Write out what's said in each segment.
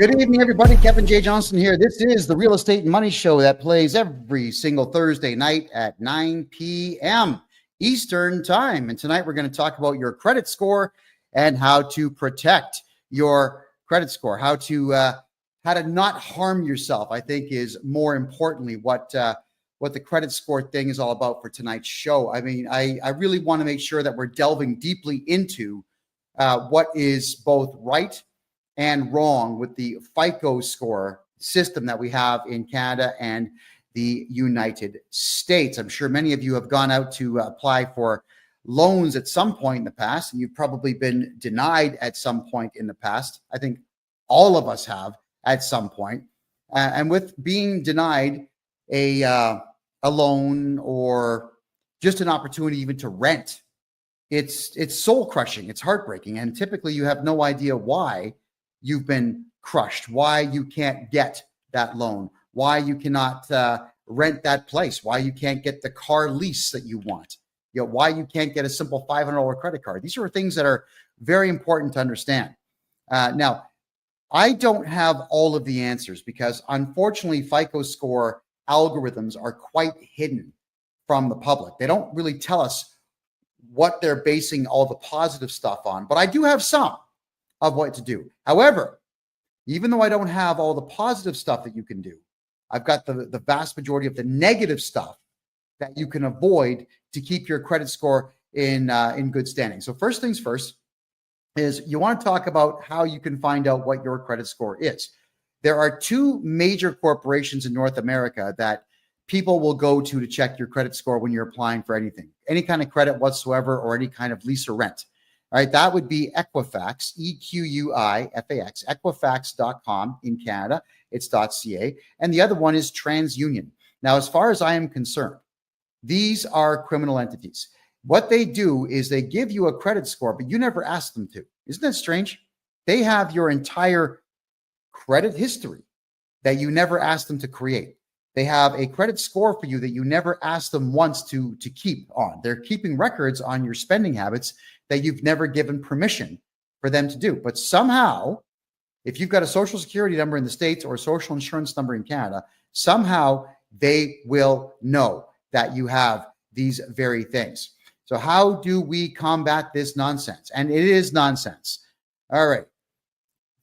Good evening, everybody. Kevin J. Johnston here. This is the Real Estate and Money Show that plays every single Thursday night at 9 p.m. Eastern Time. And tonight we're going to talk about your credit score and how to protect your credit score, how to not harm yourself. I think is more importantly what the credit score thing is all about for tonight's show. I mean, I really want to make sure that we're delving deeply into what is both right and wrong with the FICO score system that we have in Canada and the United States. I'm sure many of you have gone out to apply for loans at some point in the past, and you've probably been denied at some point in the past. I think all of us have at some point. And with being denied a loan or just an opportunity even to rent, it's soul crushing. It's heartbreaking. And typically you have no idea why you've been crushed, why you can't get that loan, why you cannot rent that place, why you can't get the car lease that you want, why you can't get a simple $500 credit card. These are things that are very important to understand. Now, I don't have all of the answers because unfortunately, FICO score algorithms are quite hidden from the public. They don't really tell us what they're basing all the positive stuff on, but I do have some of what to do. However, even though I don't have all the positive stuff that you can do, I've got the vast majority of the negative stuff that you can avoid to keep your credit score in good standing. So first things first is you want to talk about how you can find out what your credit score is. There are two major corporations in North America that people will go to check your credit score when you're applying for anything, any kind of credit whatsoever, or any kind of lease or rent. All right, that would be Equifax, EQUIFAX, Equifax.com in Canada. It's .ca. And the other one is TransUnion. Now, as far as I am concerned, these are criminal entities. What they do is they give you a credit score, but you never ask them to. Isn't that strange? They have your entire credit history that you never asked them to create. They have a credit score for you that you never asked them once to keep on. They're keeping records on your spending habits that you've never given permission for them to do. But somehow, if you've got a social security number in the States or a social insurance number in Canada, somehow they will know that you have these very things. So how do we combat this nonsense? And it is nonsense. All right.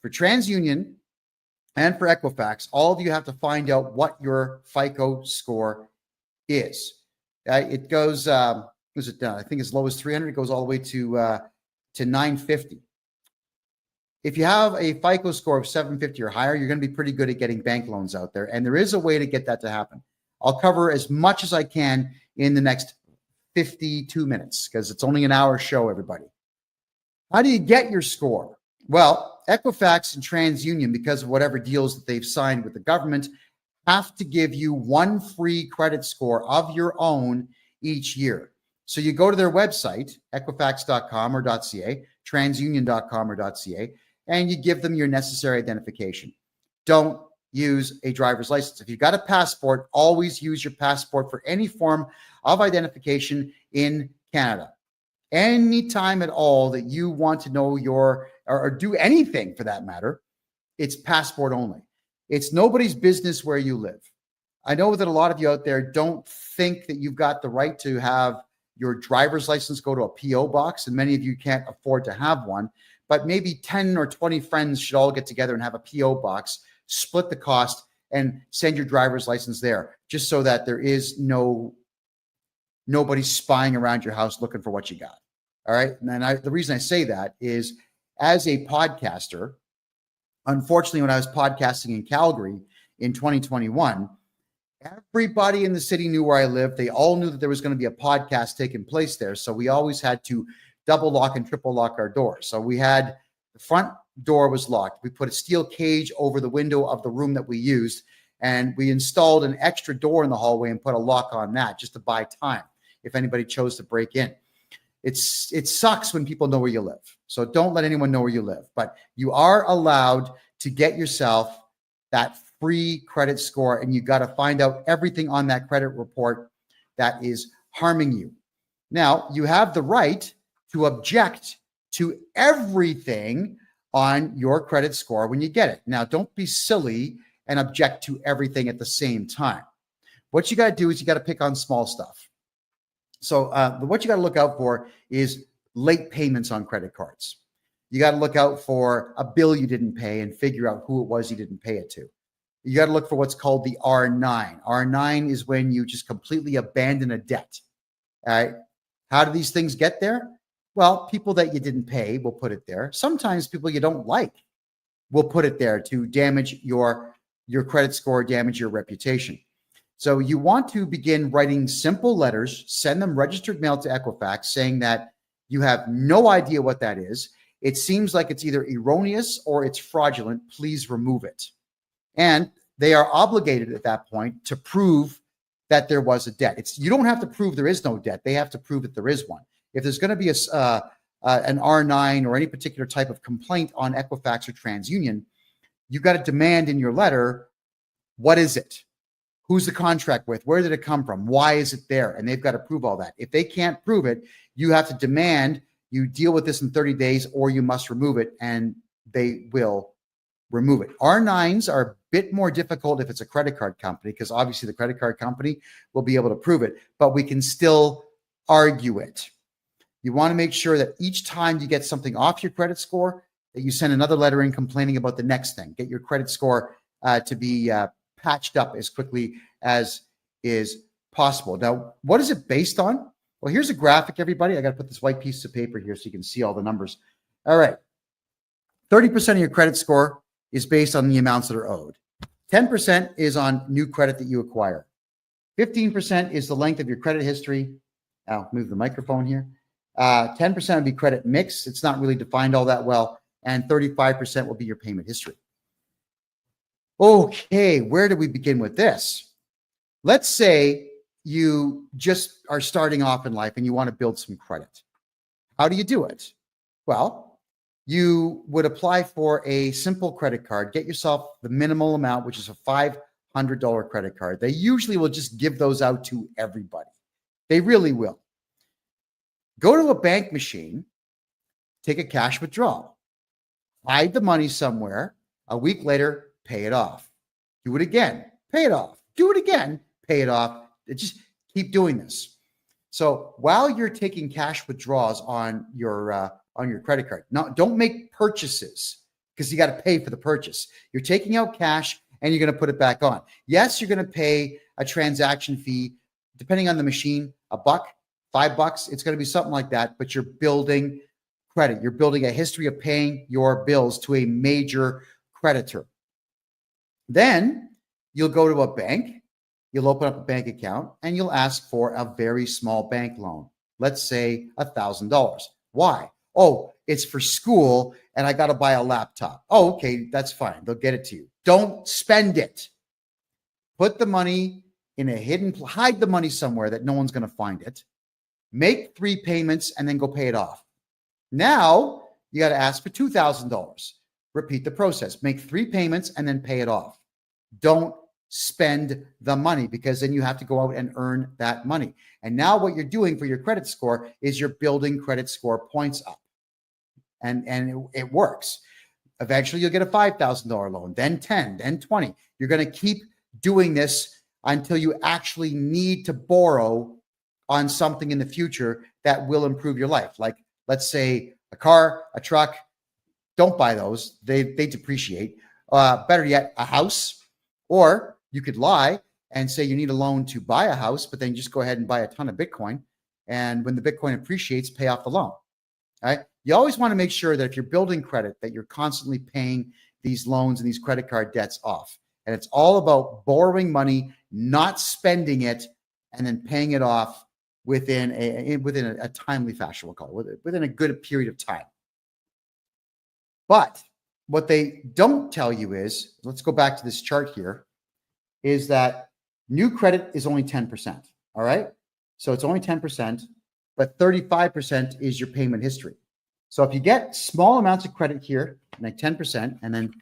For TransUnion and for Equifax, all of you have to find out what your FICO score is. It goes, I think as low as 300, it goes all the way to 950. If you have a FICO score of 750 or higher, you're going to be pretty good at getting bank loans out there. And there is a way to get that to happen. I'll cover as much as I can in the next 52 minutes because it's only an hour show, everybody. How do you get your score? Well, Equifax and TransUnion, because of whatever deals that they've signed with the government, have to give you one free credit score of your own each year. So you go to their website, equifax.com or .ca, transunion.com or .ca, and you give them your necessary identification. Don't use a driver's license. If you've got a passport, always use your passport for any form of identification in Canada. Anytime at all that you want to know or do anything for that matter, it's passport only. It's nobody's business where you live. I know that a lot of you out there don't think that you've got the right to have your driver's license go to a PO box, and many of you can't afford to have one, but maybe 10 or 20 friends should all get together and have a PO box, split the cost, and send your driver's license there, just so that there is nobody spying around your house looking for what you got. All right. And the reason I say that is as a podcaster, unfortunately, when I was podcasting in Calgary in 2021, everybody in the city knew where I lived. They all knew that there was going to be a podcast taking place there. So we always had to double lock and triple lock our doors. So we had the front door was locked. We put a steel cage over the window of the room that we used, and we installed an extra door in the hallway and put a lock on that just to buy time if anybody chose to break in. It sucks when people know where you live. So don't let anyone know where you live. But you are allowed to get yourself that free credit score, and you got to find out everything on that credit report that is harming you. Now, you have the right to object to everything on your credit score when you get it. Now, don't be silly and object to everything at the same time. What you got to do is you got to pick on small stuff. So what you got to look out for is late payments on credit cards. You got to look out for a bill you didn't pay and figure out who it was you didn't pay it to. You got to look for what's called the R9. R9 is when you just completely abandon a debt. All right. How do these things get there? Well, people that you didn't pay will put it there. Sometimes people you don't like will put it there to damage your credit score, damage your reputation. So you want to begin writing simple letters, send them registered mail to Equifax saying that you have no idea what that is. It seems like it's either erroneous or it's fraudulent. Please remove it. And they are obligated at that point to prove that there was a debt. You don't have to prove there is no debt. They have to prove that there is one. If there's going to be an R9 or any particular type of complaint on Equifax or TransUnion, you've got to demand in your letter, what is it? Who's the contract with? Where did it come from? Why is it there? And they've got to prove all that. If they can't prove it, you have to demand you deal with this in 30 days or you must remove it, and they will remove it. R9s are a bit more difficult if it's a credit card company, because obviously the credit card company will be able to prove it, but we can still argue it. You want to make sure that each time you get something off your credit score, that you send another letter in complaining about the next thing. Get your credit score to be patched up as quickly as is possible. Now, what is it based on? Well, here's a graphic, everybody. I got to put this white piece of paper here so you can see all the numbers. All right. 30% of your credit score is based on the amounts that are owed. 10% is on new credit that you acquire. 15% is the length of your credit history. I'll move the microphone here. 10% would be credit mix. It's not really defined all that well. And 35% will be your payment history. Okay, where do we begin with this? Let's say you just are starting off in life and you want to build some credit. How do you do it? Well, you would apply for a simple credit card, get yourself the minimal amount, which is a $500 credit card. They usually will just give those out to everybody. They really will. Go to a bank machine, take a cash withdrawal, hide the money somewhere. A week later, pay it off. Do it again, pay it off. Do it again, pay it off. Just keep doing this. So while you're taking cash withdrawals on your credit card, now don't make purchases because you got to pay for the purchase. You're taking out cash and you're going to put it back on. Yes, you're going to pay a transaction fee, depending on the machine, $1, $5. It's going to be something like that, but you're building credit. You're building a history of paying your bills to a major creditor. Then you'll go to a bank, you'll open up a bank account, and you'll ask for a very small bank loan. Let's say $1,000. Why? Oh, it's for school and I got to buy a laptop. Oh, okay, that's fine. They'll get it to you. Don't spend it. Put the money in a hidden, hide the money somewhere that no one's going to find it. Make 3 payments and then go pay it off. Now you got to ask for $2,000. Repeat the process. Make 3 payments and then pay it off. Don't spend the money because then you have to go out and earn that money. And now what you're doing for your credit score is you're building credit score points up. And it works. Eventually you'll get a $5,000 loan, then 10, then 20. You're going to keep doing this until you actually need to borrow on something in the future that will improve your life. Like, let's say a car, a truck. Don't buy those. They depreciate. Better yet, a house. Or you could lie and say you need a loan to buy a house, but then just go ahead and buy a ton of Bitcoin. And when the Bitcoin appreciates, pay off the loan. All right. You always want to make sure that if you're building credit, that you're constantly paying these loans and these credit card debts off. And it's all about borrowing money, not spending it, and then paying it off within a timely fashion, we'll call it, within a good period of time. But what they don't tell you is, let's go back to this chart here, is that new credit is only 10%. All right. So it's only 10%, but 35% is your payment history. So if you get small amounts of credit here, like 10%, and then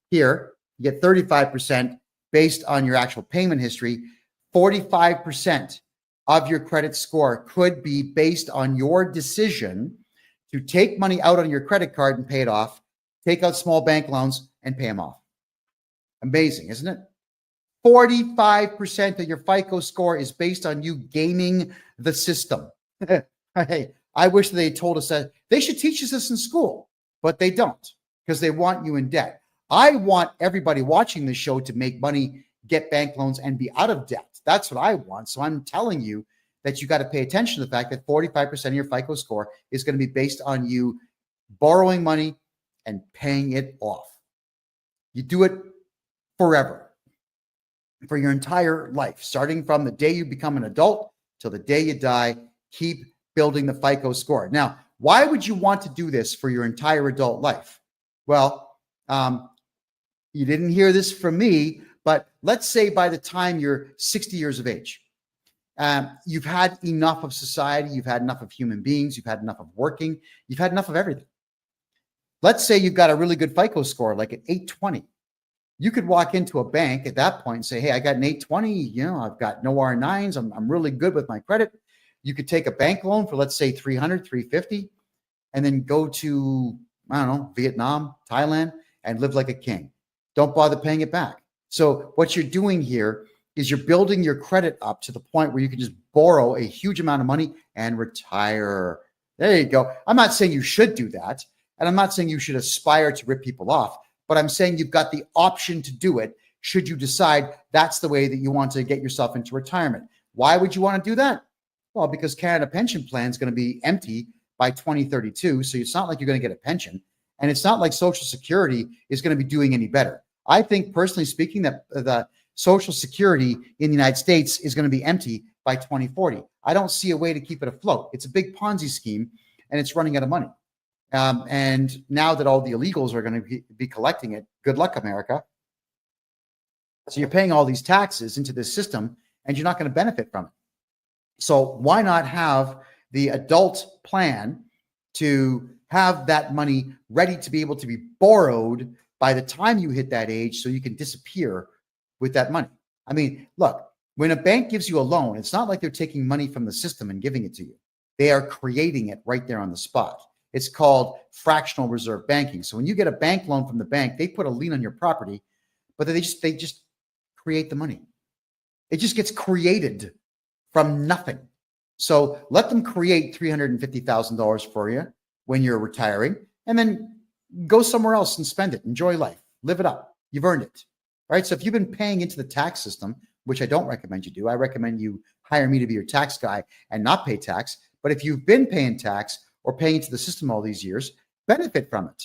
here, you get 35% based on your actual payment history, 45% of your credit score could be based on your decision to take money out on your credit card and pay it off, take out small bank loans, and pay them off. Amazing, isn't it? 45% of your FICO score is based on you gaming the system. Hey, I wish they told us that. They should teach us this in school, but they don't, because they want you in debt. I want everybody watching this show to make money, get bank loans, and be out of debt. That's what I want. So I'm telling you that you got to pay attention to the fact that 45% of your FICO score is going to be based on you borrowing money and paying it off. You do it forever, for your entire life, starting from the day you become an adult till the day you die. Keep building the FICO score. Now, why would you want to do this for your entire adult life? Well, you didn't hear this from me, but let's say by the time you're 60 years of age, you've had enough of society, you've had enough of human beings, you've had enough of working, you've had enough of everything. Let's say you've got a really good FICO score, like an 820. You could walk into a bank at that point and say, hey, I got an 820, I've got no R9s, I'm really good with my credit. You could take a bank loan for, let's say, 300, 350, and then go to, I don't know, Vietnam, Thailand, and live like a king. Don't bother paying it back. So what you're doing here is you're building your credit up to the point where you can just borrow a huge amount of money and retire. There you go. I'm not saying you should do that, and I'm not saying you should aspire to rip people off, but I'm saying you've got the option to do it should you decide that's the way that you want to get yourself into retirement. Why would you want to do that? Well, because Canada Pension Plan is going to be empty by 2032, so it's not like you're going to get a pension, and it's not like Social Security is going to be doing any better. I think, personally speaking, that the Social Security in the United States is going to be empty by 2040. I don't see a way to keep it afloat. It's a big Ponzi scheme, and it's running out of money. And now that all the illegals are going to be collecting it, good luck, America. So you're paying all these taxes into this system, and you're not going to benefit from it. So why not have the adult plan to have that money ready to be able to be borrowed by the time you hit that age, so you can disappear with that money? I mean, look, when a bank gives you a loan, it's not like they're taking money from the system and giving it to you. They are creating it right there on the spot. It's called fractional reserve banking. So when you get a bank loan from the bank, they put a lien on your property, but they just create the money. It just gets created from nothing. So let them create $350,000 for you when you're retiring, and then go somewhere else and spend it. Enjoy life. Live it up. You've earned it. All right. So if you've been paying into the tax system, which I don't recommend you do, I recommend you hire me to be your tax guy and not pay tax. But if you've been paying tax or paying into the system all these years, benefit from it.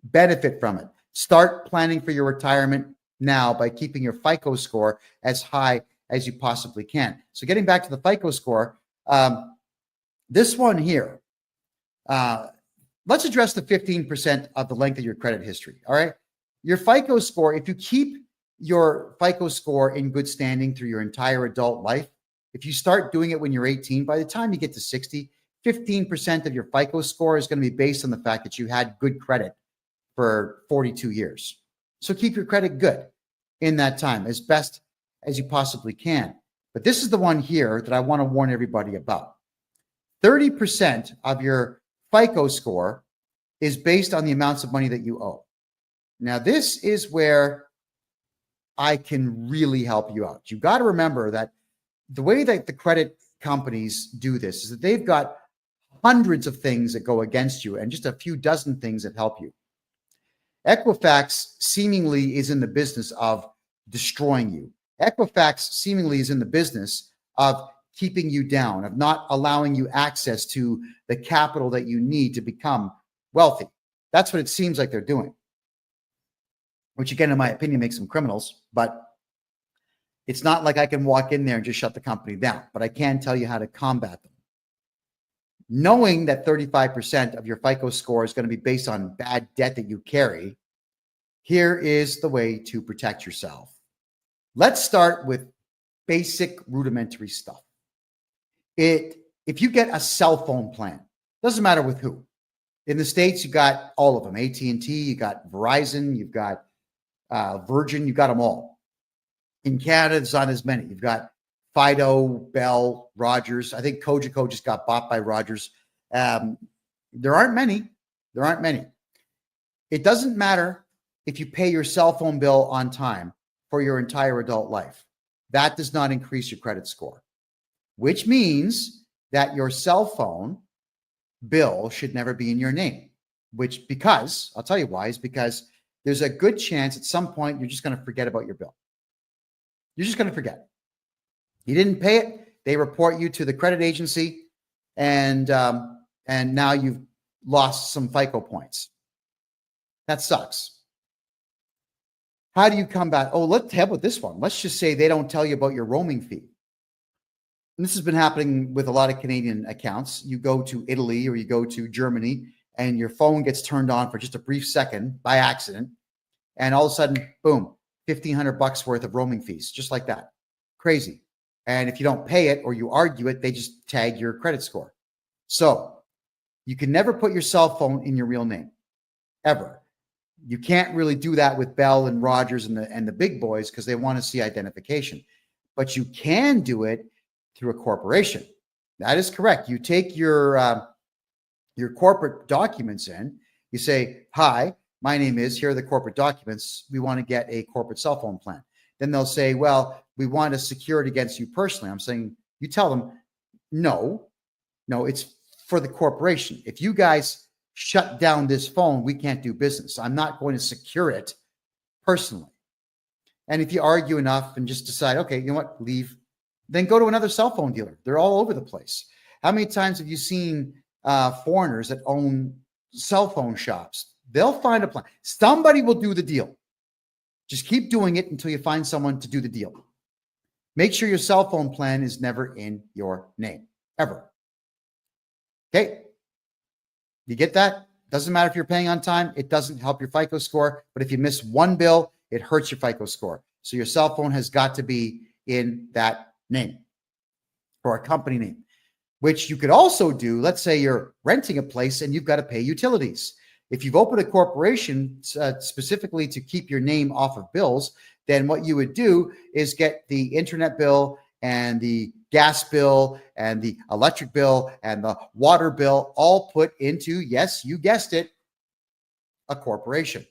Benefit from it. Start planning for your retirement now by keeping your FICO score as high as you possibly can. So getting back to the FICO score, this one here, let's address the 15% of the length of your credit history. All right. Your FICO score, if you keep your FICO score in good standing through your entire adult life, if you start doing it when you're 18, by the time you get to 60, 15% of your FICO score is going to be based on the fact that you had good credit for 42 years. So keep your credit good in that time as best as you possibly can. But this is the one here that I want to warn everybody about. 30% of your FICO score is based on the amounts of money that you owe. Now, this is where I can really help you out. You've got to remember that the way that the credit companies do this is that they've got hundreds of things that go against you and just a few dozen things that help you. Equifax seemingly is in the business of destroying you. Equifax seemingly is in the business of keeping you down, of not allowing you access to the capital that you need to become wealthy. That's what it seems like they're doing, which again, in my opinion, makes them criminals. But it's not like I can walk in there and just shut the company down, but I can tell you how to combat them. Knowing that 35% of your FICO score is going to be based on bad debt that you carry, here is the way to protect yourself. Let's start with basic rudimentary stuff. If you get a cell phone plan, doesn't matter with who. In the States, you got all of them. AT&T, you got Verizon, you've got Virgin, you got them all. In Canada, there's not as many. You've got Fido, Bell, Rogers. I think Cogeco just got bought by Rogers. There aren't many. It doesn't matter if you pay your cell phone bill on time for your entire adult life. That does not increase your credit score, which means that your cell phone bill should never be in your name, because I'll tell you why, is because there's a good chance at some point you're just going to forget about your bill. You're just going to forget. You didn't pay it. They report you to the credit agency, and now you've lost some FICO points. That sucks. How do you come back? Oh, let's have with this one. Let's just say they don't tell you about your roaming fee. And this has been happening with a lot of Canadian accounts. You go to Italy or you go to Germany and your phone gets turned on for just a brief second by accident. And all of a sudden, boom, $1,500 worth of roaming fees, just like that. Crazy. And if you don't pay it or you argue it, they just tag your credit score. So you can never put your cell phone in your real name, ever. You can't really do that with Bell and Rogers and the big boys because they want to see identification. But you can do it through a corporation. That is correct. You take your corporate documents in. You say, "Hi, my name is, here are the corporate documents. We want to get a corporate cell phone plan." Then they'll say, "Well, we want to secure it against you personally." I'm saying, you tell them, no, it's for the corporation. If you guys shut down this phone, we can't do business. I'm not going to secure it personally. And if you argue enough and just decide, okay, you know what, leave, then go to another cell phone dealer. They're all over the place. How many times have you seen foreigners that own cell phone shops? They'll find a plan. Somebody will do the deal. Just keep doing it until you find someone to do the deal. Make sure your cell phone plan is never in your name, ever. Okay? You get that? Doesn't matter if you're paying on time. It doesn't help your FICO score. But if you miss one bill, it hurts your FICO score. So your cell phone has got to be in that name or a company name, which you could also do. Let's say you're renting a place and you've got to pay utilities. If you've opened a corporation specifically to keep your name off of bills, then what you would do is get the internet bill and the gas bill and the electric bill and the water bill all put into, yes, you guessed it, a corporation.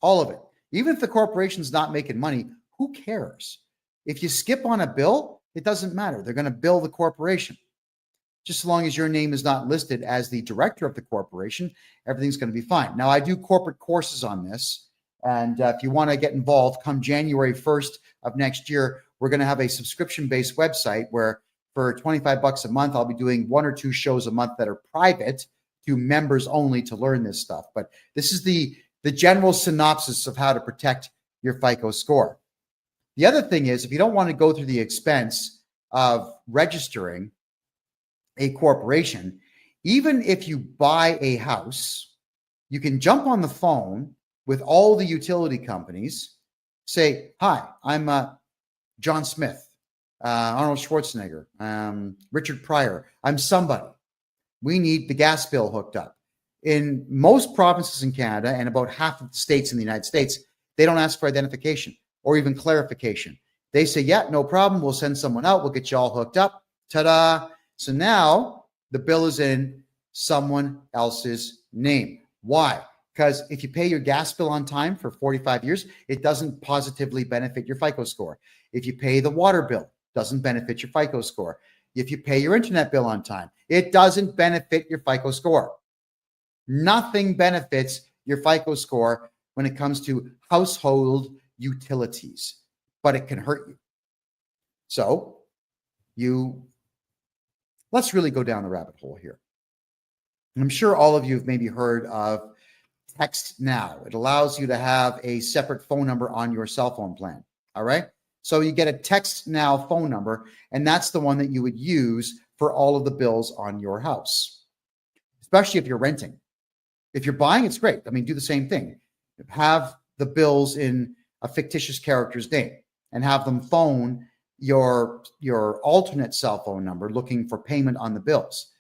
All of it. Even if the corporation's not making money, who cares? If you skip on a bill, it doesn't matter. They're going to bill the corporation. Just as long as your name is not listed as the director of the corporation, everything's going to be fine. Now, I do corporate courses on this. And if you want to get involved, come January 1st of next year, we're going to have a subscription-based website where for $25 a month, I'll be doing 1 or 2 shows a month that are private to members only to learn this stuff. But this is the general synopsis of how to protect your FICO score. The other thing is, if you don't want to go through the expense of registering a corporation, even if you buy a house, you can jump on the phone with all the utility companies, say, "Hi, I'm John Smith, Arnold Schwarzenegger, Richard Pryor. I'm somebody. We need the gas bill hooked up." In most provinces in Canada and about half of the states in the United States, they don't ask for identification or even clarification. They say, "Yeah, no problem. We'll send someone out. We'll get you all hooked up." Ta-da. So now the bill is in someone else's name. Why? Because if you pay your gas bill on time for 45 years, it doesn't positively benefit your FICO score. If you pay the water bill, it doesn't benefit your FICO score. If you pay your internet bill on time, it doesn't benefit your FICO score. Nothing benefits your FICO score when it comes to household utilities, but it can hurt you. So let's really go down the rabbit hole here. I'm sure all of you have maybe heard of Text Now. It allows you to have a separate phone number on your cell phone plan. All right. So you get a Text Now phone number, and that's the one that you would use for all of the bills on your house, especially if you're renting. If you're buying, it's great. I mean, do the same thing. Have the bills in a fictitious character's name and have them phone your alternate cell phone number looking for payment on the bills,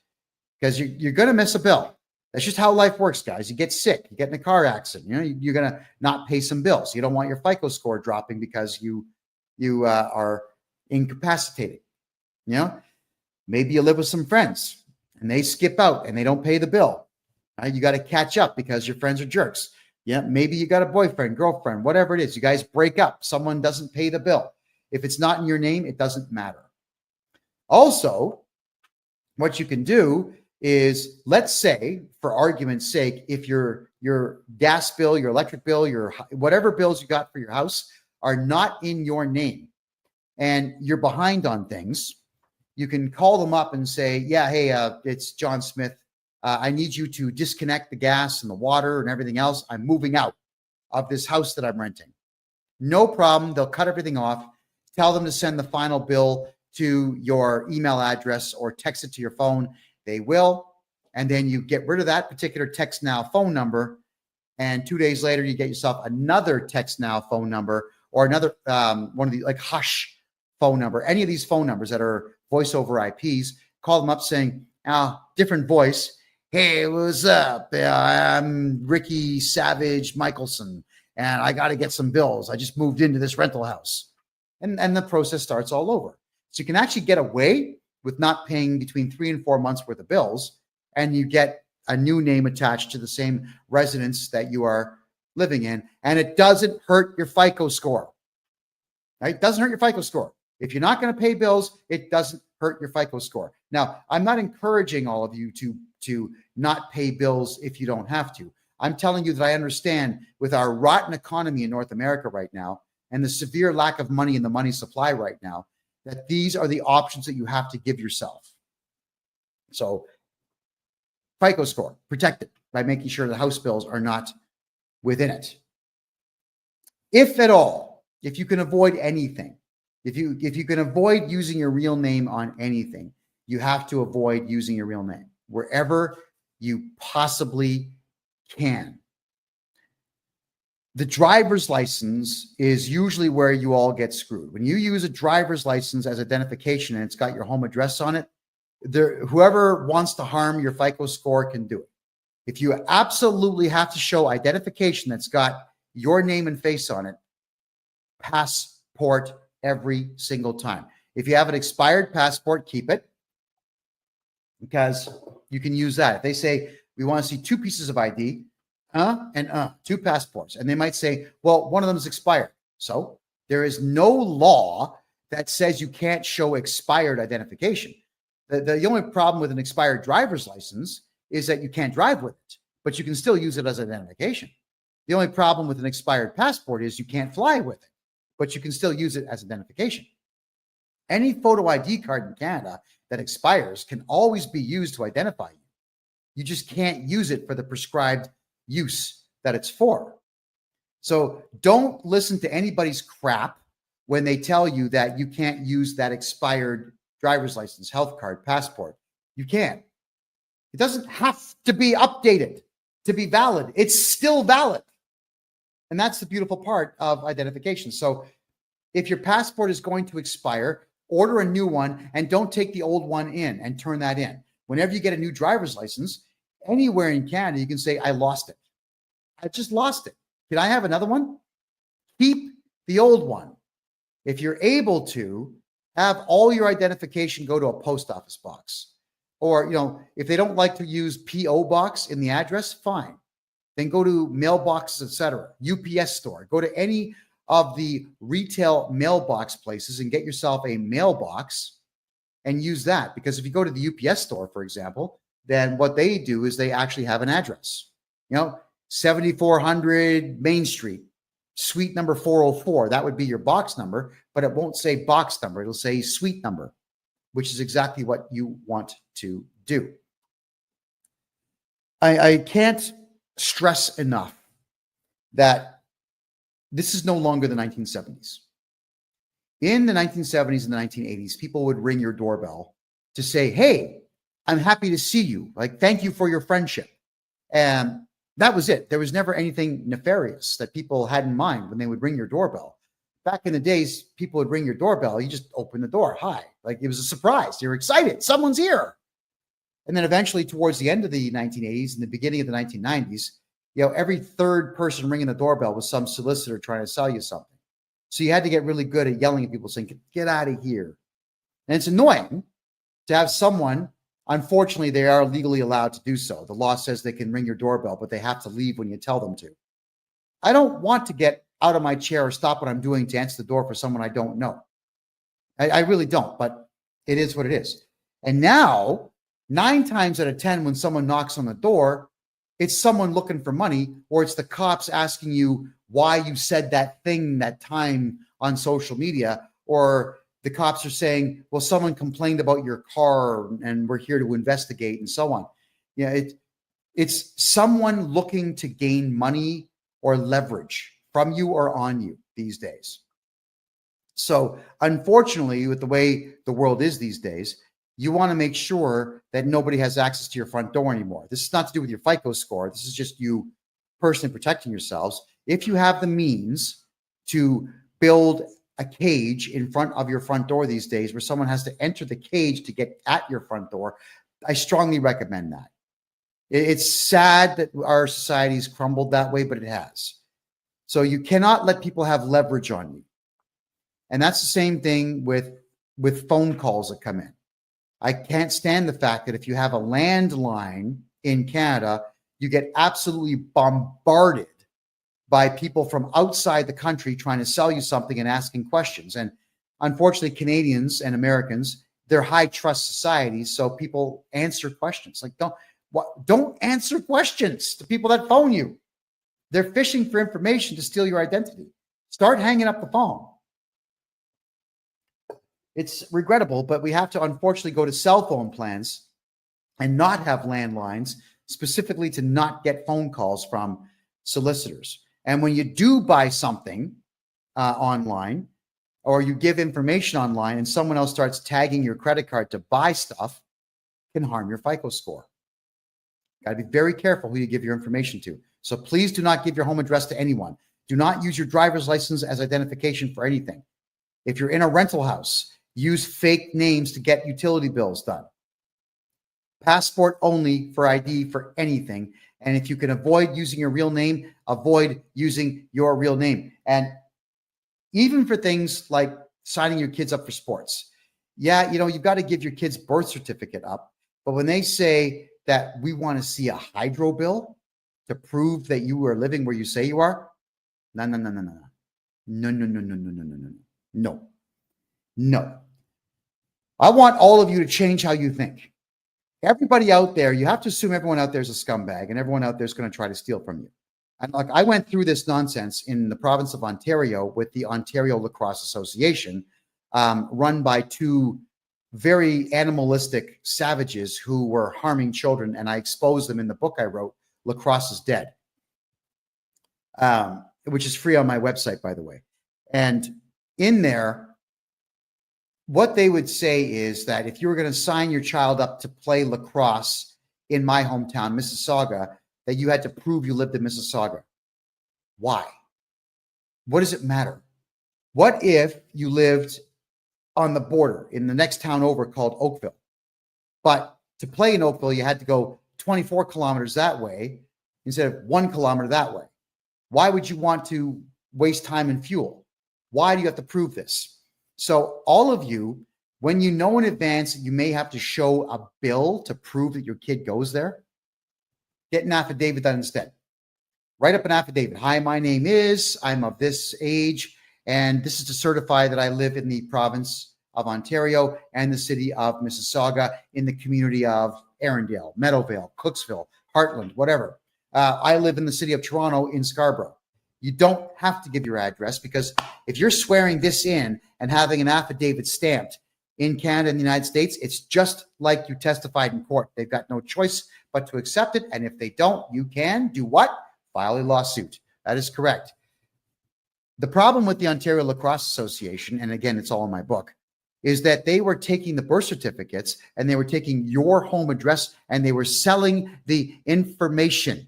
because you're going to miss a bill. That's just how life works, guys. You get sick, you get in a car accident, you're going to not pay some bills. You don't want your FICO score dropping because you are incapacitated. Maybe you live with some friends and they skip out and they don't pay the bill. You got to catch up because your friends are jerks. Yeah, maybe you got a boyfriend, girlfriend, whatever it is. You guys break up. Someone doesn't pay the bill. If it's not in your name, it doesn't matter. Also, what you can do is, let's say, for argument's sake, if your gas bill, your electric bill, your whatever bills you got for your house are not in your name and you're behind on things, you can call them up and say, yeah, hey, it's John Smith. I need you to disconnect the gas and the water and everything else. I'm moving out of this house that I'm renting. No problem. They'll cut everything off. Tell them to send the final bill to your email address or text it to your phone. They will. And then you get rid of that particular text now phone number. And 2 days later, you get yourself another text now phone number or another one of the like Hush phone number. Any of these phone numbers that are voice over IPs, call them up saying, different voice. Hey, what's up? I'm Ricky Savage Michelson, and I got to get some bills. I just moved into this rental house. And the process starts all over. So you can actually get away with not paying between 3 and 4 months worth of bills, and you get a new name attached to the same residence that you are living in, and it doesn't hurt your FICO score. Right? It doesn't hurt your FICO score. If you're not going to pay bills, it doesn't hurt your FICO score. Now, I'm not encouraging all of you to not pay bills if you don't have to. I'm telling you that I understand with our rotten economy in North America right now and the severe lack of money in the money supply right now, that these are the options that you have to give yourself. So FICO score, protect it by making sure the house bills are not within it. If at all, if you can avoid anything, if you can avoid using your real name on anything, you have to avoid using your real name wherever you possibly can. The driver's license is usually where you all get screwed. When you use a driver's license as identification and it's got your home address on it, whoever wants to harm your FICO score can do it. If you absolutely have to show identification that's got your name and face on it, passport every single time. If you have an expired passport, keep it, because you can use that. If they say, we want to see 2 pieces of ID, 2 passports, and they might say, well, one of them is expired. So there is no law that says you can't show expired identification. The only problem with an expired driver's license is that you can't drive with it, but you can still use it as identification. The only problem with an expired passport is you can't fly with it, but you can still use it as identification. Any photo ID card in Canada that expires can always be used to identify you. You just can't use it for the prescribed use that it's for. So don't listen to anybody's crap when they tell you that you can't use that expired driver's license, health card, passport. You can. It doesn't have to be updated to be valid. It's still valid. And that's the beautiful part of identification. So if your passport is going to expire, order a new one and don't take the old one in and turn that in. Whenever you get a new driver's license, anywhere in Canada, you can say, I lost it. I just lost it. Can I have another one? Keep the old one. If you're able to, have all your identification go to a post office box. Or, if they don't like to use P.O. box in the address, fine. Then go to mailboxes, etc. UPS store. Go to any of the retail mailbox places and get yourself a mailbox and use that. Because if you go to the UPS store, for example, then what they do is they actually have an address. 7400 Main Street, suite number 404. That would be your box number, but it won't say box number. It'll say suite number, which is exactly what you want to do. I can't stress enough that this is no longer the 1970s. In the 1970s and the 1980s, people would ring your doorbell to say, hey, I'm happy to see you. Like, thank you for your friendship. And that was it. There was never anything nefarious that people had in mind when they would ring your doorbell. Back in the days, people would ring your doorbell. You just open the door. Hi. Like, it was a surprise. You're excited. Someone's here. And then eventually, towards the end of the 1980s and the beginning of the 1990s, every third person ringing the doorbell was some solicitor trying to sell you something. So you had to get really good at yelling at people saying, get out of here. And it's annoying to have someone, unfortunately, they are legally allowed to do so. The law says they can ring your doorbell, but they have to leave when you tell them to. I don't want to get out of my chair or stop what I'm doing to answer the door for someone I don't know. I really don't, but it is what it is. And now, 9 times out of 10, when someone knocks on the door, it's someone looking for money, or it's the cops asking you why you said that thing that time on social media, or the cops are saying, well, someone complained about your car and we're here to investigate, and so on. Yeah, it's someone looking to gain money or leverage from you or on you these days. So unfortunately, with the way the world is these days, you want to make sure that nobody has access to your front door anymore. This is not to do with your FICO score. This is just you personally protecting yourselves. If you have the means to build a cage in front of your front door these days where someone has to enter the cage to get at your front door, I strongly recommend that. It's sad that our society's crumbled that way, but it has. So you cannot let people have leverage on you. And that's the same thing with phone calls that come in. I can't stand the fact that if you have a landline in Canada, you get absolutely bombarded by people from outside the country trying to sell you something and asking questions. And unfortunately, Canadians and Americans, they're high trust societies, so people answer questions. Like, don't answer questions to people that phone you. They're fishing for information to steal your identity. Start hanging up the phone. It's regrettable, but we have to unfortunately go to cell phone plans and not have landlines, specifically to not get phone calls from solicitors. And when you do buy something online, or you give information online and someone else starts tagging your credit card to buy stuff, it can harm your FICO score. Got to be very careful who you give your information to. So please do not give your home address to anyone. Do not use your driver's license as identification for anything. If you're in a rental house, use fake names to get utility bills done. Passport only for ID for anything. And if you can avoid using your real name, avoid using your real name. And even for things like signing your kids up for sports. Yeah, you've got to give your kid's birth certificate up. But when they say that we want to see a hydro bill to prove that you are living where you say you are, no. I want all of you to change how you think. Everybody out there, you have to assume everyone out there is a scumbag and everyone out there is going to try to steal from you. And like, I went through this nonsense in the province of Ontario with the Ontario Lacrosse Association, run by 2 very animalistic savages who were harming children. And I exposed them in the book I wrote, Lacrosse is Dead, which is free on my website, by the way. And in there, what they would say is that if you were going to sign your child up to play lacrosse in my hometown, Mississauga, that you had to prove you lived in Mississauga. Why? What does it matter? What if you lived on the border in the next town over called Oakville? But to play in Oakville, you had to go 24 kilometers that way instead of 1 kilometer that way. Why would you want to waste time and fuel? Why do you have to prove this? So all of you, when you know in advance that you may have to show a bill to prove that your kid goes there, get an affidavit done instead. Write up an affidavit. Hi, my name is, I'm of this age, and this is to certify that I live in the province of Ontario and the city of Mississauga in the community of Arundel, Meadowvale, Cooksville, Heartland, whatever. I live in the city of Toronto in Scarborough. You don't have to give your address, because if you're swearing this in and having an affidavit stamped in Canada and the United States, it's just like you testified in court. They've got no choice but to accept it. And if they don't, you can do what? File a lawsuit. That is correct. The problem with the Ontario Lacrosse Association, and again, it's all in my book, is that they were taking the birth certificates and they were taking your home address and they were selling the information.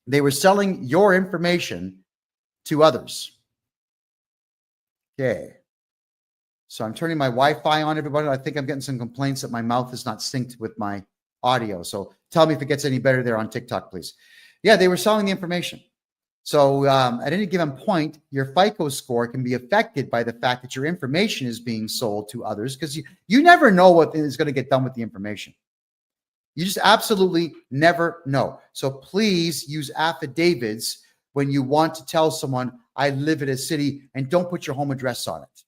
They were selling your information to others. Okay. So I'm turning my Wi-Fi on, everybody. I think I'm getting some complaints that my mouth is not synced with my audio. So tell me if it gets any better there on TikTok, please. Yeah, they were selling the information. So at any given point, your FICO score can be affected by the fact that your information is being sold to others, because you never know what is going to get done with the information. You just absolutely never know. So please use affidavits when you want to tell someone, I live in a city, and don't put your home address on it.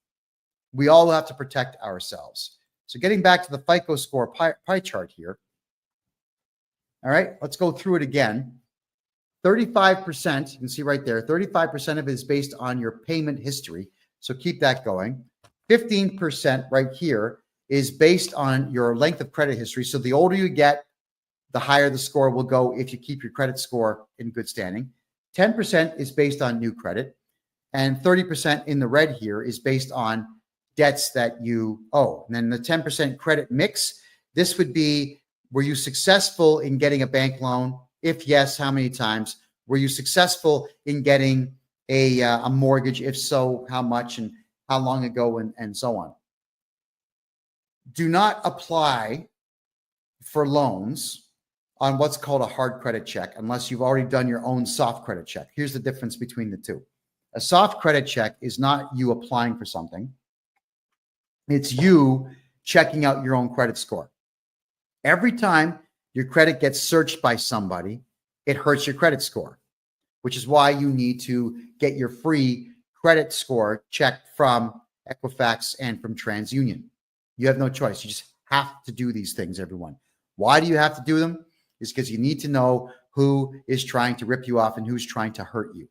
We all have to protect ourselves. So getting back to the FICO score pie chart here. All right, let's go through it again. 35%, you can see right there, 35% of it is based on your payment history. So keep that going. 15% right here is based on your length of credit history. So the older you get, the higher the score will go if you keep your credit score in good standing. 10% is based on new credit. And 30% in the red here is based on debts that you owe. And then the 10% credit mix, this would be, were you successful in getting a bank loan? If yes, how many times? Were you successful in getting a mortgage? If so, how much and how long ago, and so on. Do not apply for loans on what's called a hard credit check unless you've already done your own soft credit check. Here's the difference between the two. A soft credit check is not you applying for something. It's you checking out your own credit score. Every time your credit gets searched by somebody, it hurts your credit score, which is why you need to get your free credit score checked from Equifax and from TransUnion. You have no choice. You just have to do these things, everyone. Why do you have to do them? It's because you need to know who is trying to rip you off and who's trying to hurt you.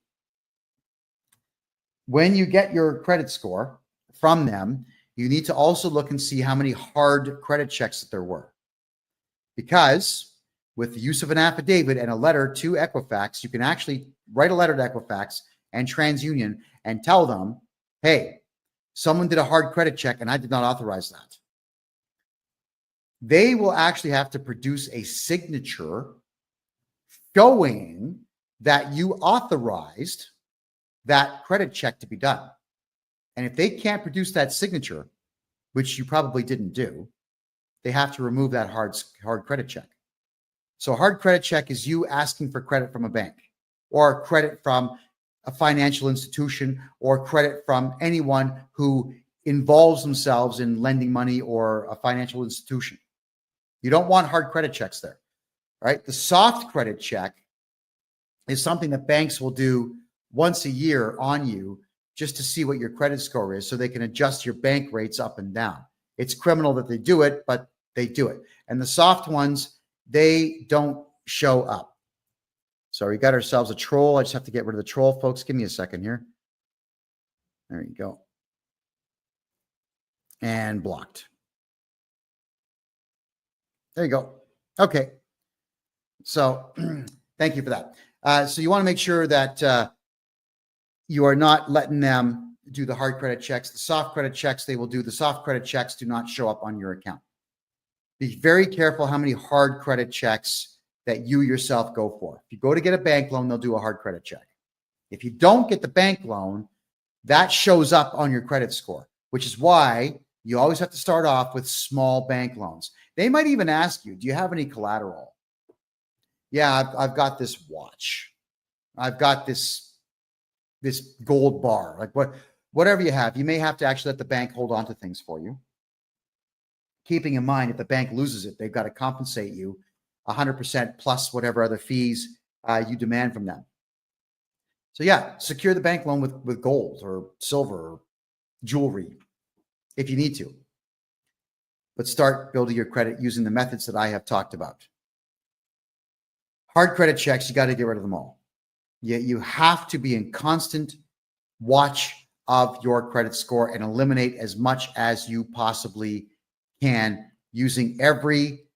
When you get your credit score from them, you need to also look and see how many hard credit checks that there were. Because with the use of an affidavit and a letter to Equifax, you can actually write a letter to Equifax and TransUnion and tell them, hey, someone did a hard credit check and I did not authorize that. They will actually have to produce a signature showing that you authorized that credit check to be done. And if they can't produce that signature, which you probably didn't do, they have to remove that hard credit check. So a hard credit check is you asking for credit from a bank or credit from a financial institution or credit from anyone who involves themselves in lending money or a financial institution. You don't want hard credit checks there, right? The soft credit check is something that banks will do once a year on you just to see what your credit score is so they can adjust your bank rates up and down. It's criminal that they do it, but they do it. And the soft ones, they don't show up. So we got ourselves a troll. I just have to get rid of the troll, folks. Give me a second here. There you go. And blocked. There you go. Okay. So thank you for that. So you want to make sure that you are not letting them do the hard credit checks. The soft credit checks, they will do. The soft credit checks do not show up on your account. Be very careful how many hard credit checks that you yourself go for. If you go to get a bank loan, they'll do a hard credit check. If you don't get the bank loan, that shows up on your credit score, which is why you always have to start off with small bank loans. They might even ask you, do you have any collateral? Yeah, I've got this watch. I've got this gold bar, like whatever you have. You may have to actually let the bank hold on to things for you. Keeping in mind, if the bank loses it, they've got to compensate you 100% plus whatever other fees you demand from them. So yeah, secure the bank loan with gold or silver or jewelry if you need to. But start building your credit using the methods that I have talked about. Hard credit checks, you got to get rid of them all. You have to be in constant watch of your credit score and eliminate as much as you possibly can using everything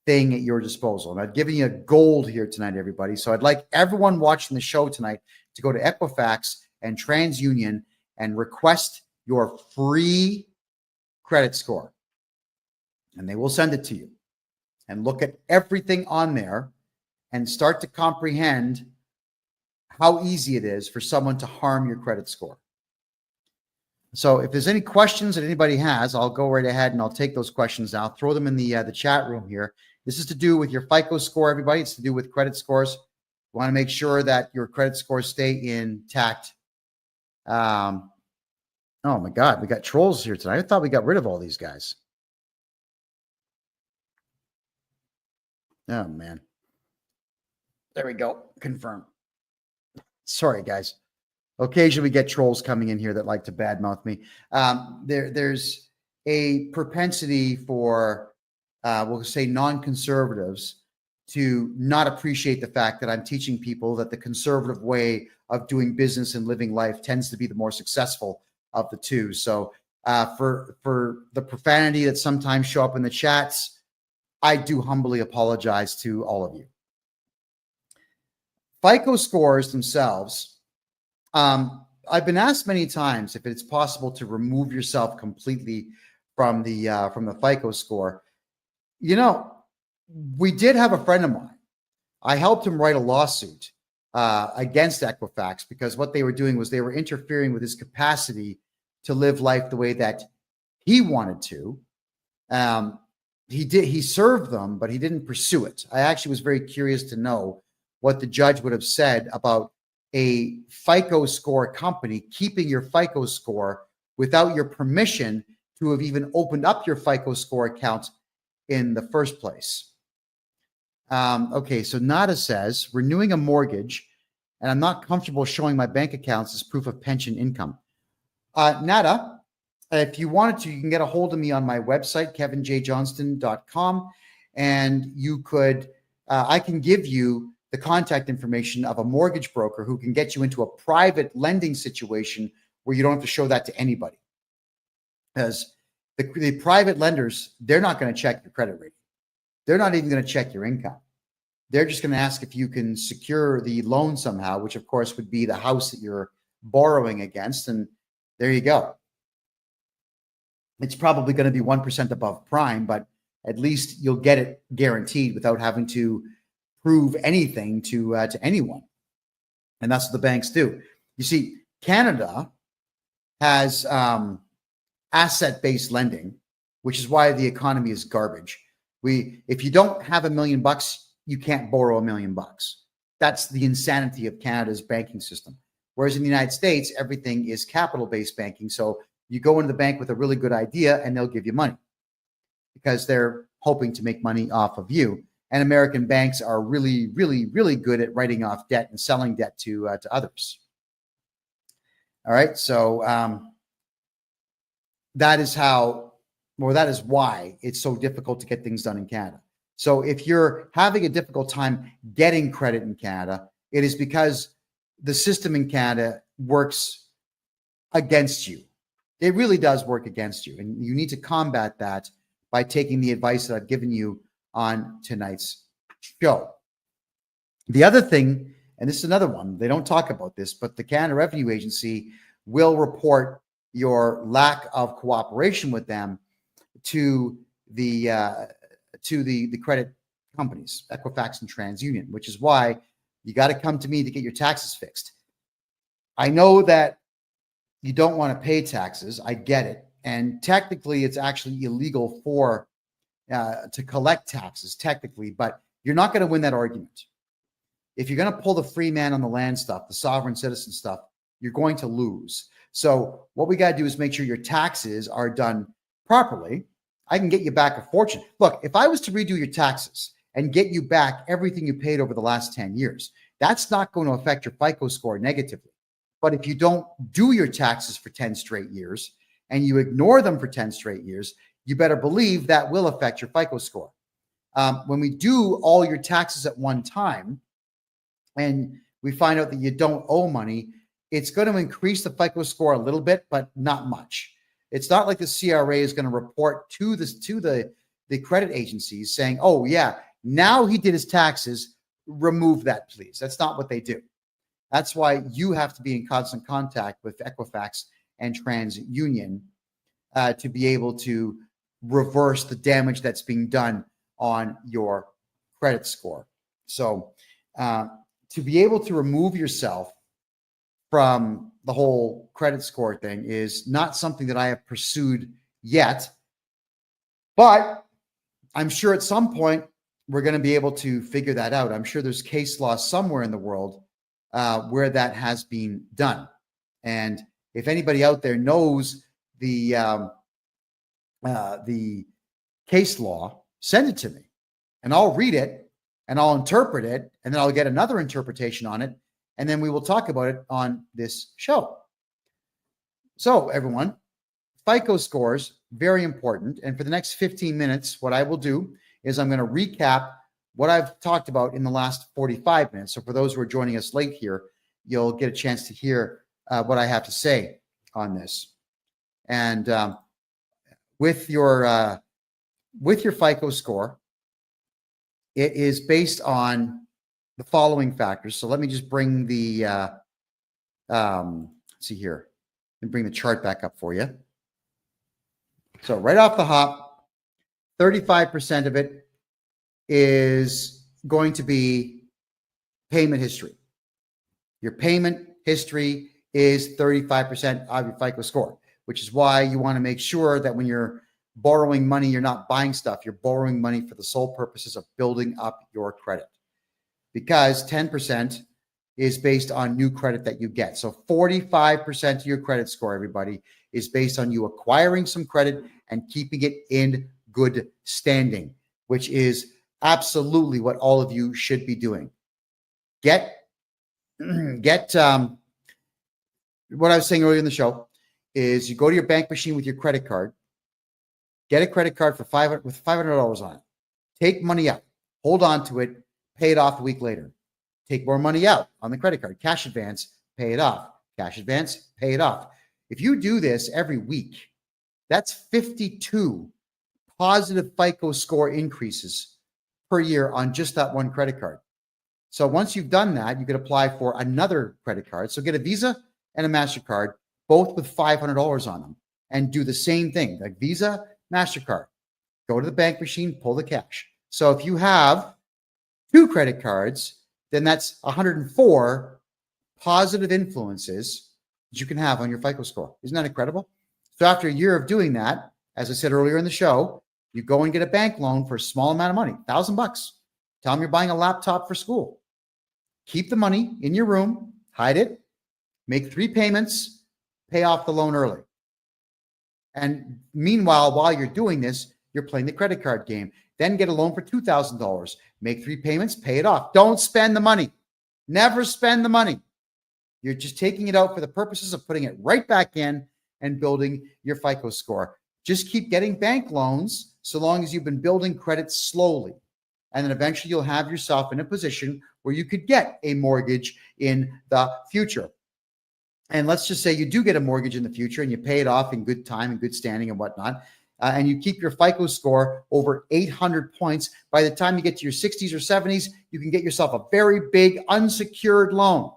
at your disposal. And I've given you a gold here tonight, everybody. So I'd like everyone watching the show tonight to go to Equifax and TransUnion and request your free credit score. And they will send it to you. And look at everything on there and start to comprehend how easy it is for someone to harm your credit score. So if there's any questions that anybody has, I'll go right ahead and I'll take those questions now. Throw them in the chat room here. This is to do with your FICO score, everybody. It's to do with credit scores. You want to make sure that your credit scores stay intact. Oh my God, we got trolls here tonight. I thought we got rid of all these guys. Oh man. There we go. Confirm. Sorry, guys. Occasionally we get trolls coming in here that like to badmouth me. There's a propensity for, we'll say, non-conservatives to not appreciate the fact that I'm teaching people that the conservative way of doing business and living life tends to be the more successful of the two. So for the profanity that sometimes show up in the chats, I do humbly apologize to all of you. FICO scores themselves, I've been asked many times if it's possible to remove yourself completely from the FICO score. You know, we did have a friend of mine. I helped him write a lawsuit against Equifax because what they were doing was they were interfering with his capacity to live life the way that he wanted to. He served them, but he didn't pursue it. I actually was very curious to know what the judge would have said about a FICO score company keeping your FICO score without your permission to have even opened up your FICO score account in the first place. Okay, so Nada says, renewing a mortgage, and I'm not comfortable showing my bank accounts as proof of pension income. Nada, if you wanted to, you can get a hold of me on my website, kevinjjohnston.com, and you could, I can give you the contact information of a mortgage broker who can get you into a private lending situation where you don't have to show that to anybody. Because the private lenders, they're not going to check your credit rating. They're not even going to check your income. They're just going to ask if you can secure the loan somehow, which of course would be the house that you're borrowing against. And there you go. It's probably going to be 1% above prime, but at least you'll get it guaranteed without having to prove anything to anyone. And that's what the banks do. You see, Canada has asset-based lending, which is why the economy is garbage. If you don't have $1 million, you can't borrow $1 million. That's the insanity of Canada's banking system. Whereas in the United States, everything is capital-based banking. So you go into the bank with a really good idea and they'll give you money because they're hoping to make money off of you. And American banks are really, really, really good at writing off debt and selling debt to others. All right. So that is why it's so difficult to get things done in Canada. So if you're having a difficult time getting credit in Canada, it is because the system in Canada works against you. It really does work against you. And you need to combat that by taking the advice that I've given you on tonight's show. The other thing, and this is another one, they don't talk about this, but the Canada Revenue Agency will report your lack of cooperation with them to the credit companies, Equifax and TransUnion, which is why you got to come to me to get your taxes fixed. I know that you don't want to pay taxes. I get it. And technically, it's actually illegal to collect taxes, technically, but you're not going to win that argument. If you're going to pull the free man on the land stuff, the sovereign citizen stuff, you're going to lose. So what we got to do is make sure your taxes are done properly. I can get you back a fortune. Look, if I was to redo your taxes and get you back everything you paid over the last 10 years, that's not going to affect your FICO score negatively. But if you don't do your taxes for 10 straight years and you ignore them for 10 straight years, you better believe that will affect your FICO score. When we do all your taxes at one time and we find out that you don't owe money, it's going to increase the FICO score a little bit, but not much. It's not like the CRA is going to report to the credit agencies saying, oh, yeah, now he did his taxes, remove that, please. That's not what they do. That's why you have to be in constant contact with Equifax and TransUnion to be able to reverse the damage that's being done on your credit score. So to be able to remove yourself from the whole credit score thing is not something that I have pursued yet, but I'm sure at some point we're going to be able to figure that out. I'm sure there's case law somewhere in the world where that has been done. And if anybody out there knows the case law, send it to me and I'll read it and I'll interpret it and then I'll get another interpretation on it and then we will talk about it on this show. So everyone, FICO scores, very important. And for the next 15 minutes, what I will do is I'm going to recap what I've talked about in the last 45 minutes. So for those who are joining us late here, you'll get a chance to hear what I have to say on this. And with your FICO score, it is based on the following factors. So let me just bring the let's see here, and bring the chart back up for you. So right off the hop, 35% of it is going to be payment history. Your payment history is 35% of your FICO score, which is why you want to make sure that when you're borrowing money, you're not buying stuff. You're borrowing money for the sole purposes of building up your credit, because 10% is based on new credit that you get. So 45% of your credit score, everybody, is based on you acquiring some credit and keeping it in good standing, which is absolutely what all of you should be doing. Get what I was saying earlier in the show is you go to your bank machine with your credit card, get a credit card with $500 on it, take money out, hold on to it, pay it off a week later. Take more money out on the credit card, cash advance, pay it off, cash advance, pay it off. If you do this every week, that's 52 positive FICO score increases per year on just that one credit card. So once you've done that, you could apply for another credit card. So get a Visa and a MasterCard, both with $500 on them, and do the same thing, like Visa, MasterCard. Go to the bank machine, pull the cash. So if you have 2 credit cards, then that's 104 positive influences that you can have on your FICO score. Isn't that incredible? So after a year of doing that, as I said earlier in the show, you go and get a bank loan for a small amount of money, $1,000. Tell them you're buying a laptop for school. Keep the money in your room, hide it, make 3 payments, pay off the loan early. And meanwhile, while you're doing this, you're playing the credit card game. Then get a loan for $2,000. Make 3 payments, pay it off. Don't spend the money. Never spend the money. You're just taking it out for the purposes of putting it right back in and building your FICO score. Just keep getting bank loans so long as you've been building credit slowly. And then eventually you'll have yourself in a position where you could get a mortgage in the future. And let's just say you do get a mortgage in the future and you pay it off in good time and good standing and whatnot. And you keep your FICO score over 800 points. By the time you get to your 60s or 70s, you can get yourself a very big unsecured loan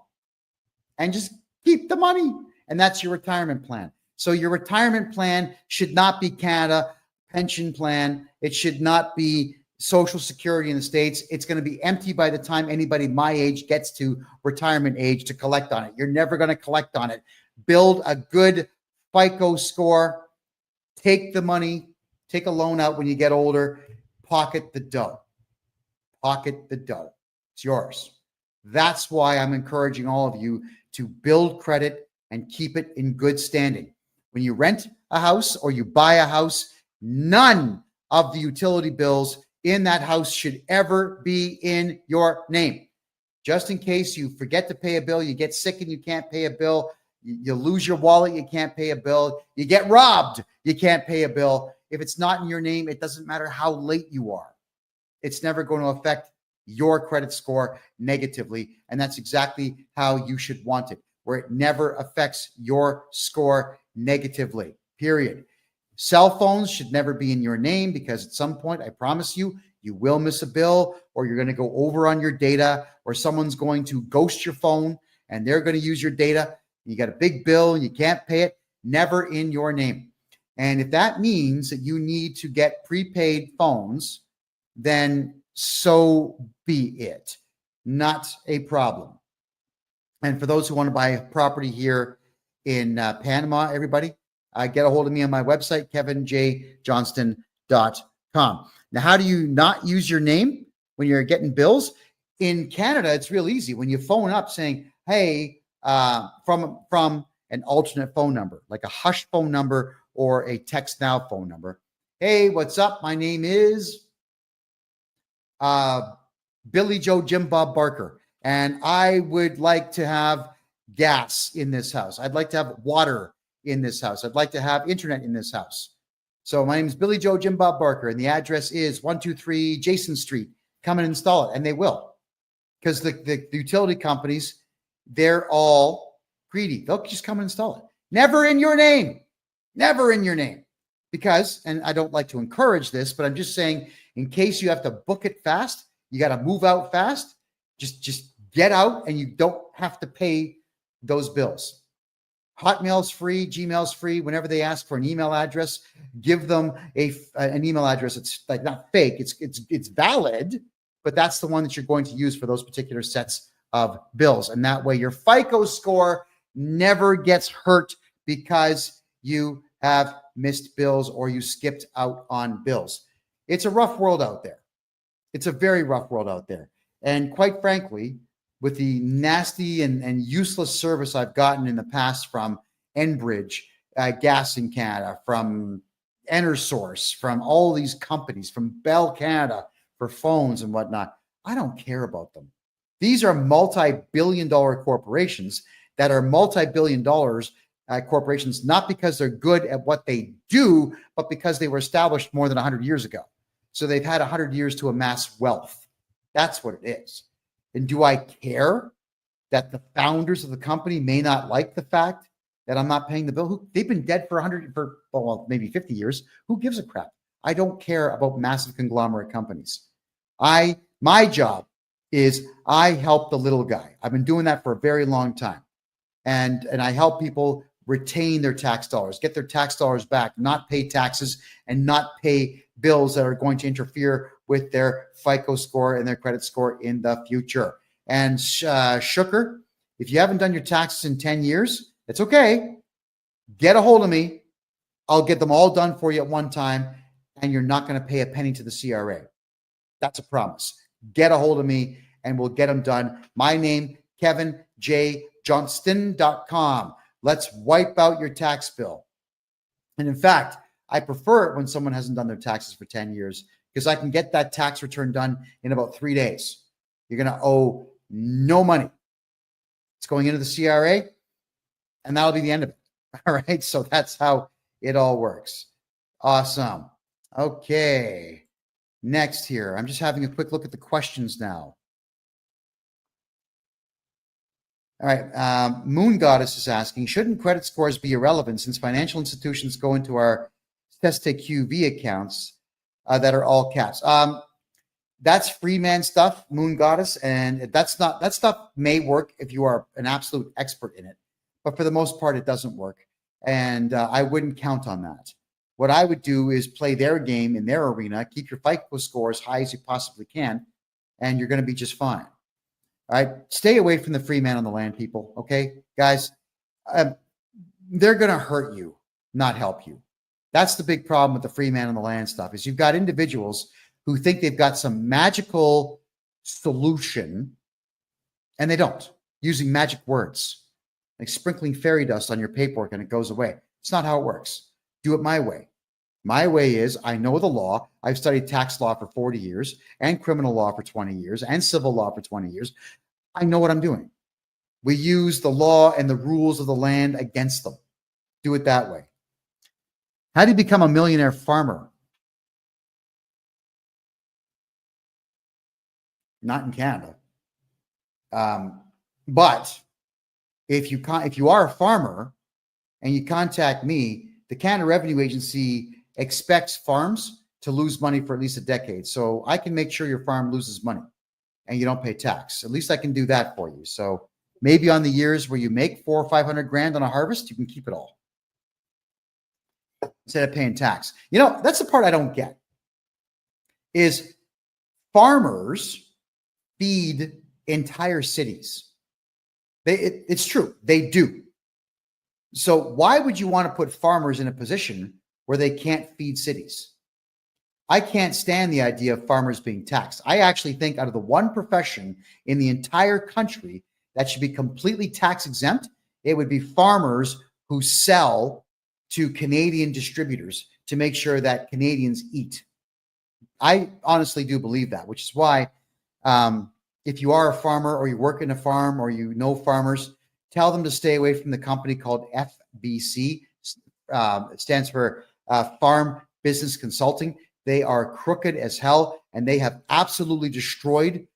and just keep the money. And that's your retirement plan. So your retirement plan should not be Canada pension plan. It should not be Social Security in the States. It's going to be empty by the time anybody my age gets to retirement age to collect on it. You're never going to collect on it. Build a good FICO score. Take the money, take a loan out when you get older, pocket the dough. Pocket the dough. It's yours. That's why I'm encouraging all of you to build credit and keep it in good standing. When you rent a house or you buy a house, none of the utility bills in that house should ever be in your name. Just in case you forget to pay a bill, you get sick and you can't pay a bill, you lose your wallet, you can't pay a bill, you get robbed, you can't pay a bill. If it's not in your name, it doesn't matter how late you are. It's never going to affect your credit score negatively. And that's exactly how you should want it, where it never affects your score negatively, period. Cell phones should never be in your name because at some point, I promise you, you will miss a bill or you're going to go over on your data or someone's going to ghost your phone and they're going to use your data. You got a big bill and you can't pay it, never in your name. And if that means that you need to get prepaid phones, then so be it. Not a problem. And for those who want to buy a property here in Panama, everybody, get a hold of me on my website, kevinjjohnston.com. Now, how do you not use your name when you're getting bills? In Canada, it's real easy. When you phone up saying, hey, from an alternate phone number, like a hush phone number or a text now phone number. Hey, what's up? My name is Billy Joe Jim Bob Barker. and I would like to have gas in this house. I'd like to have water in this house. I'd like to have internet in this house. So my name is Billy Joe Jim Bob Barker, and the address is 123 Jason Street. Come and install it, and they will, because the utility companies, they're all greedy. They'll just come and install it. Never in your name. Never in your name. Because, and I don't like to encourage this, but I'm just saying, in case you have to book it fast, you got to move out fast, just get out, and you don't have to pay those bills. Hotmail's free, Gmail's free. Whenever they ask for an email address, give them an email address. It's like not fake. It's valid, but that's the one that you're going to use for those particular sets of bills. And that way your FICO score never gets hurt because you have missed bills or you skipped out on bills. It's a rough world out there. It's a very rough world out there. And quite frankly, with the nasty and useless service I've gotten in the past from Enbridge, Gas in Canada, from EnerSource, from all these companies, from Bell Canada for phones and whatnot, I don't care about them. These are multi-billion-dollar corporations that are multi-billion dollars corporations, not because they're good at what they do, but because they were established more than 100 years ago. So they've had 100 years to amass wealth. That's what it is. And do I care that the founders of the company may not like the fact that I'm not paying the bill? They've been dead for maybe 50 years. Who gives a crap? I don't care about massive conglomerate companies. My job is I help the little guy. I've been doing that for a very long time. And I help people retain their tax dollars, get their tax dollars back, not pay taxes and not pay bills that are going to interfere with their FICO score and their credit score in the future. And Shooker, if you haven't done your taxes in 10 years, it's okay. Get a hold of me. I'll get them all done for you at one time, and you're not going to pay a penny to the CRA. That's a promise. Get a hold of me, and we'll get them done. My name, KevinJJohnston.com. Let's wipe out your tax bill. And in fact, I prefer it when someone hasn't done their taxes for 10 years because I can get that tax return done in about 3 days. You're going to owe no money. It's going into the CRA, and that'll be the end of it. All right. So that's how it all works. Awesome. Okay. Next here, I'm just having a quick look at the questions now. All right. Moon Goddess is asking, shouldn't credit scores be irrelevant since financial institutions go into our QV accounts that are all caps? That's free man stuff, Moon Goddess. And that stuff may work if you are an absolute expert in it. But for the most part, it doesn't work. And I wouldn't count on that. What I would do is play their game in their arena, keep your FICO score as high as you possibly can, and you're going to be just fine. All right. Stay away from the free man on the land, people. Okay, guys, they're going to hurt you, not help you. That's the big problem with the free man on the land stuff is you've got individuals who think they've got some magical solution and they don't, using magic words, like sprinkling fairy dust on your paperwork and it goes away. It's not how it works. Do it my way. My way is I know the law. I've studied tax law for 40 years and criminal law for 20 years and civil law for 20 years. I know what I'm doing. We use the law and the rules of the land against them. Do it that way. How do you become a millionaire farmer? Not in Canada. But if you are a farmer and you contact me, the Canada Revenue Agency expects farms to lose money for at least a decade. So I can make sure your farm loses money and you don't pay tax. At least I can do that for you. So maybe on the years where you make $400,000 or $500,000 on a harvest, you can keep it all instead of paying tax. You know, that's the part I don't get is farmers feed entire cities. It's true. They do. So why would you want to put farmers in a position where they can't feed cities? I can't stand the idea of farmers being taxed. I actually think out of the one profession in the entire country that should be completely tax exempt, it would be farmers who sell to Canadian distributors to make sure that Canadians eat. I honestly do believe that, which is why if you are a farmer or you work in a farm or you know farmers, tell them to stay away from the company called FBC. It stands for Farm Business Consulting. They are crooked as hell, and they have absolutely destroyed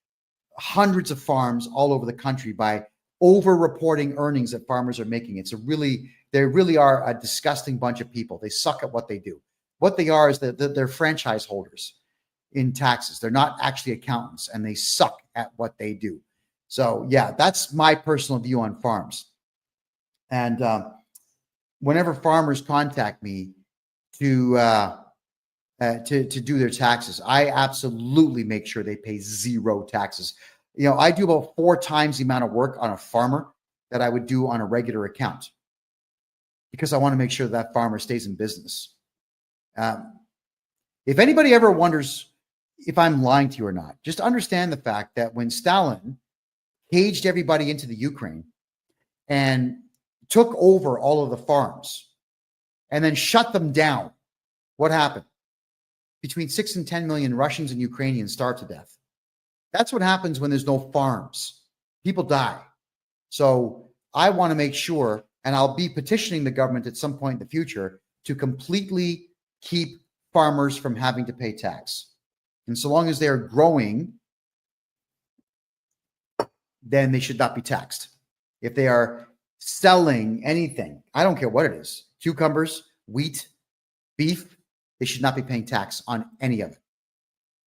hundreds of farms all over the country by over-reporting earnings that farmers are making. They really are a disgusting bunch of people. They suck at what they do. What they are is that they're franchise holders in taxes. They're not actually accountants, and they suck at what they do. So yeah, that's my personal view on farms. And whenever farmers contact me to do their taxes, I absolutely make sure they pay zero taxes. You know, I do about 4 times the amount of work on a farmer that I would do on a regular account, because I want to make sure that farmer stays in business. If anybody ever wonders if I'm lying to you or not, just understand the fact that when Stalin caged everybody into the Ukraine and took over all of the farms and then shut them down, what happened? Between 6 and 10 million Russians and Ukrainians starved to death. That's what happens when there's no farms. People die. So I want to make sure, and I'll be petitioning the government at some point in the future to completely keep farmers from having to pay tax. And so long as they're growing, then they should not be taxed. If they are selling anything, I don't care what it is, cucumbers, wheat, beef, they should not be paying tax on any of it.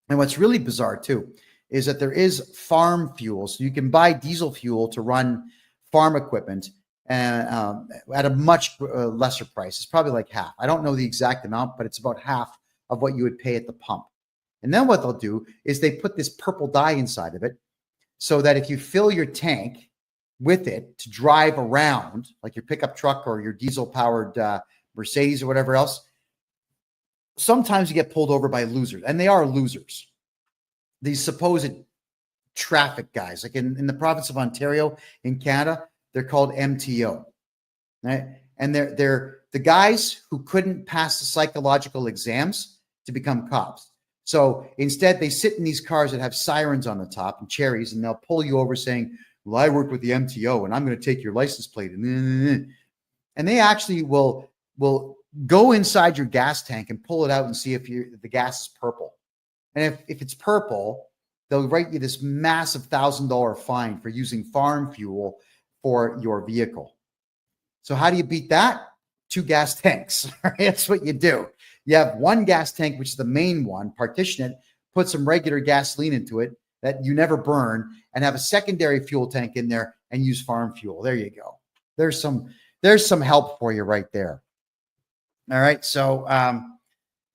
And what's really bizarre too is that there is farm fuel. So you can buy diesel fuel to run farm equipment at a much lesser price. It's probably like half. I don't know the exact amount, but it's about half of what you would pay at the pump. And then what they'll do is they put this purple dye inside of it so that if you fill your tank with it to drive around, like your pickup truck or your diesel-powered Mercedes or whatever else, sometimes you get pulled over by losers, and they are losers. These supposed traffic guys, like in the province of Ontario in Canada, they're called MTO, right? And they're the guys who couldn't pass the psychological exams to become cops. So instead, they sit in these cars that have sirens on the top and cherries, and they'll pull you over saying, well, I work with the MTO, and I'm going to take your license plate. And they actually will go inside your gas tank and pull it out and see if the gas is purple. And if it's purple, they'll write you this massive $1,000 fine for using farm fuel for your vehicle. So how do you beat that? 2 gas tanks. That's what you do. You have 1 gas tank, which is the main one, partition it, put some regular gasoline into it that you never burn, and have a secondary fuel tank in there and use farm fuel. There you go. There's some help for you right there. All right. So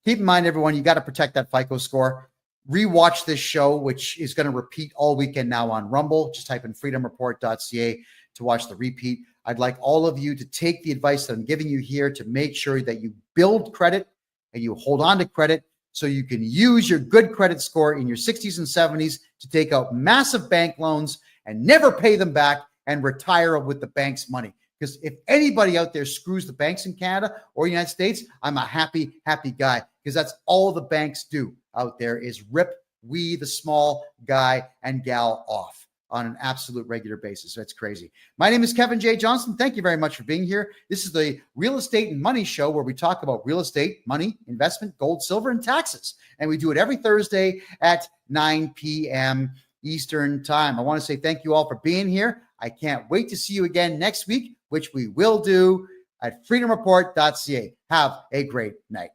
keep in mind, everyone, you got to protect that FICO score. Rewatch this show, which is going to repeat all weekend now on Rumble. Just type in freedomreport.ca to watch the repeat. I'd like all of you to take the advice that I'm giving you here to make sure that you build credit and you hold on to credit so you can use your good credit score in your 60s and 70s to take out massive bank loans and never pay them back and retire with the bank's money. Because if anybody out there screws the banks in Canada or United States, I'm a happy guy, because that's all the banks do out there is rip we, the small guy and gal, off on an absolute regular basis. That's crazy. My name is Kevin J. Johnston. Thank you very much for being here. This is the Real Estate and Money Show, where we talk about real estate, money, investment, gold, silver, and taxes. And we do it every Thursday at 9 p.m. Eastern Time. I want to say thank you all for being here. I can't wait to see you again next week, which we will do at freedomreport.ca. Have a great night.